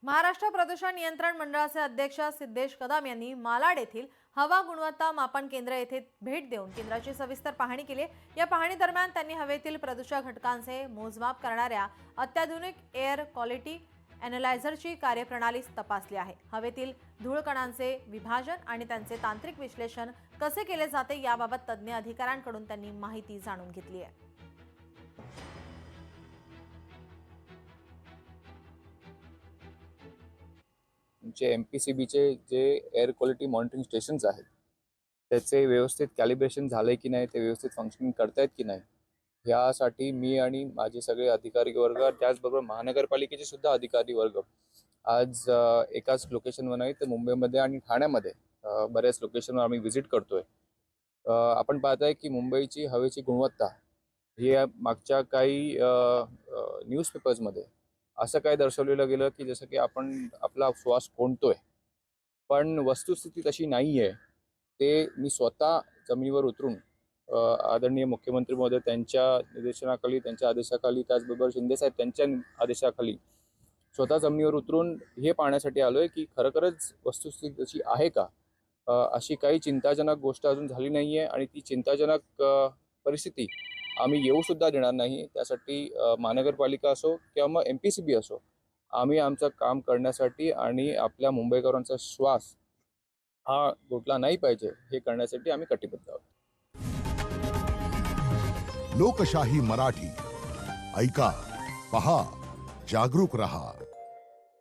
महाराष्ट्र प्रदूषण नियंत्रण मंडळाचे अध्यक्ष सिद्धेश कदम यांनी मालाड येथील हवा गुणवत्ता मापन केंद्र येथे भेट देऊन केंद्राची सविस्तर पाहणी केली। या पाहणी दरम्यान त्यांनी हवेतील प्रदूषक घटकांचे मोजमाप करणाऱ्या अत्याधुनिक एअर क्वालिटी अॅनालायझरची कार्यप्रणाली तपासली आहे। हवेतील धूळ कणांचे विभाजन आणि त्यांचे तांत्रिक विश्लेषण कसे केले जाते याबाबत तज्ञ अधिकाऱ्यांकडून त्यांनी माहिती जाणून घेतली आहे। MPCBचे जे एअर क्वालिटी मॉनिटरिंग स्टेशन्स आहेत त्याचे व्यवस्थित कॅलिब्रेशन झाले की नाही, ते व्यवस्थित फंक्शनिंग करतायत की नाही, यासाठी मी आणि माझे सगळे अधिकारी वर्ग, त्याचबरोबर महानगरपालिकेचे सुद्धा अधिकारी वर्ग आज एकाच लोकेशनवर नाही तर मुंबईमध्ये आणि ठाण्यामध्ये बऱ्याच लोकेशनवर आम्ही व्हिजिट करतोय। आपण पाहताय की मुंबईची हवेची गुणवत्ता ही मागच्या काही न्यूजपेपर्समध्ये असं काय दर्शवलेलं गेलं की जसं की आपण आपला श्वास कोंडतोय, पण वस्तुस्थिती तशी नाही आहे। ते मी स्वतः जमिनीवर उतरून आदरणीय मुख्यमंत्री महोदय त्यांच्या निर्देशनाखाली, त्यांच्या आदेशाखाली, त्याचबरोबर शिंदेसाहेब त्यांच्या आदेशाखाली स्वतः जमिनीवर उतरून हे पाहण्यासाठी आलोय की खरोखरच वस्तुस्थिती तशी आहे का। अशी काही चिंताजनक गोष्ट अजून झाली नाही आहे आणि ती चिंताजनक परिस्थिती आम्ही येऊ सुद्धा देणार नाही। त्यासाठी महानगरपालिका असो किंवा मग MPCB असो, आम्ही आमचं काम करण्यासाठी आणि आपल्या मुंबईकरांचा श्वास हा घोटला नाही पाहिजे हे करण्यासाठी आम्ही कटिबद्ध आहोत। लोकशाही मराठी ऐका, पहा, जागरूक रहा।